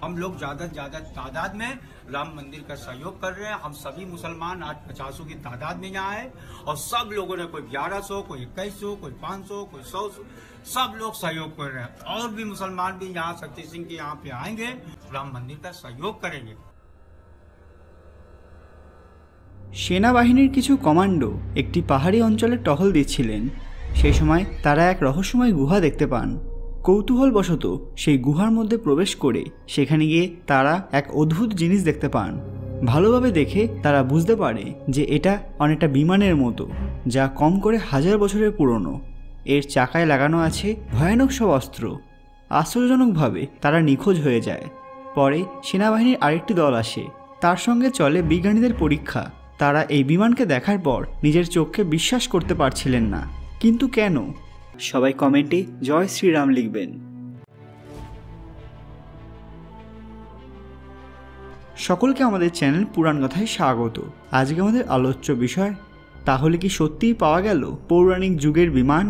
हम लोग ज्यादा से ज्यादा तादाद में राम मंदिर का सहयोग कर रहे हैं। हम सभी मुसलमान आज 50 की तादाद में यहाँ है और सब लोगों ने कोई 1100, कोई 2100, कोई 500, कोई 100, सब लोग सहयोग कर रहे हैं। और भी मुसलमान भी यहाँ शक्ति सिंह के यहाँ पे आएंगे, राम मंदिर का सहयोग करेंगे। সেনাবাহিনীর কিছু কমান্ডো একটি পাহাড়ি অঞ্চলে টহল দিচ্ছিলেন। সেই সময় তারা এক রহস্যময় গুহা দেখতে পান। কৌতূহলবশত সেই গুহার মধ্যে প্রবেশ করে সেখানে গিয়ে তারা এক অদ্ভুত জিনিস দেখতে পান। ভালোভাবে দেখে তারা বুঝতে পারে যে এটা অনেকটা বিমানের মতো, যা কম করে 1000 বছরের পুরনো। এর চাকায় লাগানো আছে ভয়ানক সব অস্ত্র। আশ্চর্যজনকভাবে তারা নিখোঁজ হয়ে যায়। পরে সেনাবাহিনীর আরেকটি দল আসে, তার সঙ্গে চলে বিজ্ঞানীদের পরীক্ষা। তারা এই বিমানকে দেখার পর নিজের চোখকে বিশ্বাস করতে পারছিলেন না। কিন্তু কেন? সবাই কমেন্টে জয় শ্রীরাম লিখবেন। সকলকে আমাদের চ্যানেল পুরাণ কথায় স্বাগত। আজকে আমাদের আলোচ্য বিষয়, তাহলে কি সত্যিই পাওয়া গেল পৌরাণিক যুগের বিমান?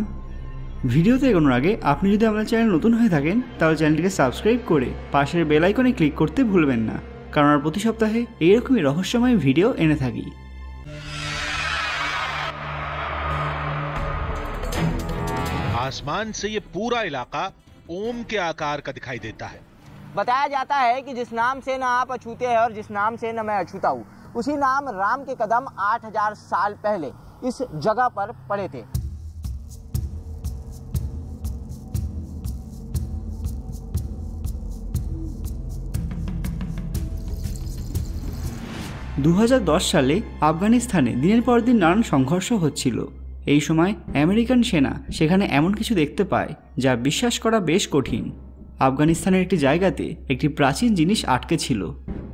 ভিডিওতে এগোনোর আগে আপনি যদি আমাদের চ্যানেল নতুন হয়ে থাকেন তাহলে চ্যানেলটিকে সাবস্ক্রাইব করে পাশের বেল আইকনে ক্লিক করতে ভুলবেন না, কারণ আমরা প্রতি সপ্তাহে এইরকমই রহস্যময় ভিডিও এনে থাকি। आसमान से ये पूरा इलाका ओम के आकार का दिखाई देता है। बताया जाता है कि जिस नाम से न आप अछूते हैं और जिस नाम से न मैं अछूता हूँ, उसी नाम राम के कदम 8000 साल पहले इस जगह पर पड़े थे। 2010 সালে আফগানিস্তানে দিনের পর দিন নানান সংঘর্ষ হচ্ছিল। এই সময় আমেরিকান সেনা সেখানে এমন কিছু দেখতে পায় যা বিশ্বাস করা বেশ কঠিন। আফগানিস্তানের একটি জায়গাতে একটি প্রাচীন জিনিস আটকে ছিল।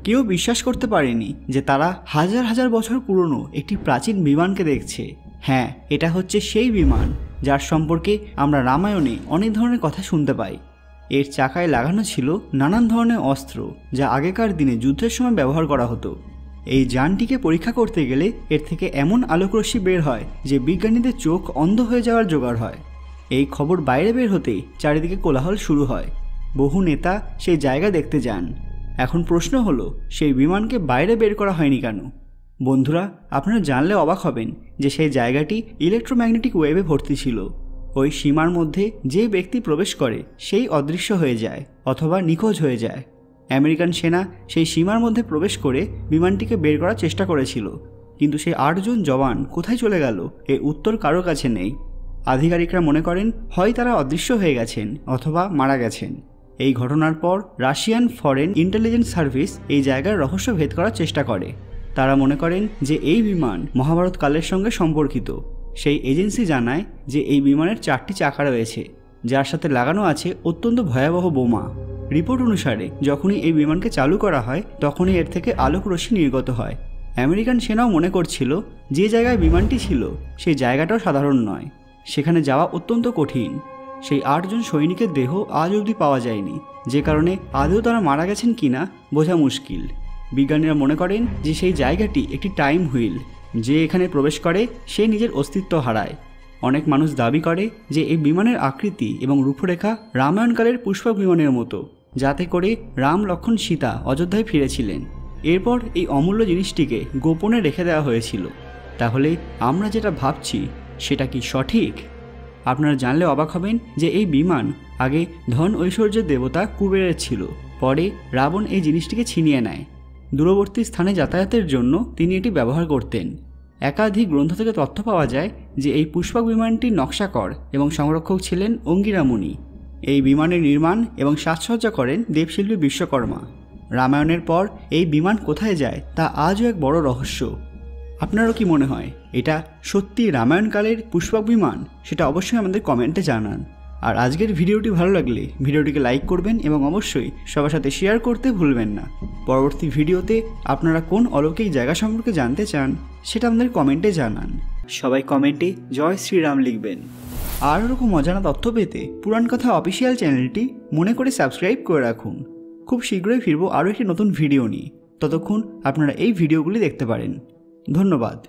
কেউ বিশ্বাস করতে পারেনি যে তারা হাজার হাজার বছর পুরনো একটি প্রাচীন বিমানকে দেখছে। হ্যাঁ, এটা হচ্ছে সেই বিমান যার সম্পর্কে আমরা রামায়ণে অনেক ধরনের কথা শুনতে পাই। এর চাকায় লাগানো ছিল নানান ধরনের অস্ত্র, যা আগেকার দিনে যুদ্ধের সময় ব্যবহার করা হতো। এই যানটিকে পরীক্ষা করতে গেলে এর থেকে এমন আলোকরশ্মি বের হয় যে বিজ্ঞানীদের চোখ অন্ধ হয়ে যাওয়ার জোগাড় হয়। এই খবর বাইরে বের হতেই চারিদিকে কোলাহল শুরু হয়। বহু নেতা সেই জায়গা দেখতে যান। এখন প্রশ্ন হলো, সেই বিমানকে বাইরে বের করা হয়নি কেন? বন্ধুরা, আপনারা জানলে অবাক হবেন যে সেই জায়গাটি ইলেকট্রোম্যাগনেটিক ওয়েভে ভর্তি ছিল। ওই সীমার মধ্যে যে ব্যক্তি প্রবেশ করে সেই অদৃশ্য হয়ে যায় অথবা নিখোঁজ হয়ে যায়। আমেরিকান সেনা সেই সীমার মধ্যে প্রবেশ করে বিমানটিকে বের করার চেষ্টা করেছিল, কিন্তু সেই 8 জন জওয়ান কোথায় চলে গেল এর উত্তর কারো কাছে নেই। আধিকারিকরা মনে করেন হয় তারা অদৃশ্য হয়ে গেছেন অথবা মারা গেছেন। এই ঘটনার পর রাশিয়ান ফরেন ইন্টেলিজেন্স সার্ভিস এই জায়গার রহস্য ভেদ করার চেষ্টা করে। তারা মনে করেন যে এই বিমান মহাভারত কালের সঙ্গে সম্পর্কিত। সেই এজেন্সি জানায় যে এই বিমানের 4টি চাকা রয়েছে, যার সাথে লাগানো আছে অত্যন্ত ভয়াবহ বোমা। রিপোর্ট অনুসারে যখনই এই বিমানকে চালু করা হয় তখনই এর থেকে আলোক রশ্মি নির্গত হয়। আমেরিকান সেনাও মনে করছিল যে জায়গায় বিমানটি ছিল সেই জায়গাটাও সাধারণ নয়, সেখানে যাওয়া অত্যন্ত কঠিন। সেই 8 জন সৈনিকের দেহ আজ অবধি পাওয়া যায়নি, যে কারণে আদৌ তারা মারা গেছেন কিনা বোঝা মুশকিল। বিজ্ঞানীরা মনে করেন যে সেই জায়গাটি একটি টাইম হুইল, যে এখানে প্রবেশ করে সে নিজের অস্তিত্ব হারায়। অনেক মানুষ দাবি করে যে এই বিমানের আকৃতি এবং রূপরেখা রামায়ণকালের পুষ্পক বিমানের মতো, যাতে করে রাম, লক্ষ্মণ, সীতা অযোধ্যায় ফিরেছিলেন। এরপর এই অমূল্য জিনিসটিকে গোপনে রেখে দেওয়া হয়েছিল। তাহলে আমরা যেটা ভাবছি সেটা কি সঠিক? আপনারা জানলে অবাক হবেন যে এই বিমান আগে ধন ঐশ্বর্যের দেবতা কুবেরের ছিল। পরে রাবণ এই জিনিসটিকে ছিনিয়ে নেয়। দূরবর্তী স্থানে যাতায়াতের জন্য তিনি এটি ব্যবহার করতেন। একাধিক গ্রন্থ থেকে তথ্য পাওয়া যায় যে এই পুষ্পক বিমানটির নকশাকর এবং সংরক্ষক ছিলেন অঙ্গিরা মুনি। এই বিমানের নির্মাণ এবং সাজসজ্জা করেন দেবশিল্পী বিশ্বকর্মা। রামায়ণের পর এই বিমান কোথায় যায় তা আজও এক বড় রহস্য। আপনারও কি মনে হয় এটা সত্যি রামায়ণকালের পুষ্পক বিমান? সেটা অবশ্যই আমাদের কমেন্টে জানান। আর আজকের ভিডিওটি ভালো লাগলে ভিডিওটিকে লাইক করবেন এবং অবশ্যই সবার সাথে শেয়ার করতে ভুলবেন না। পরবর্তী ভিডিওতে আপনারা কোন অলৌকিক জায়গা সম্পর্কে জানতে চান সেটা আমাদের কমেন্টে জানান। সবাই কমেন্টে জয় শ্রীরাম লিখবেন। আর এরকম অজানা তথ্য পেতে পুরাণ কথা অফিসিয়াল চ্যানেলটি মনে করে সাবস্ক্রাইব করে রাখুন। খুব শীঘ্রই ফিরবো আরও একটি নতুন ভিডিও নিয়ে। ততক্ষণ আপনারা এই ভিডিওগুলি দেখতে পারেন। ধন্যবাদ।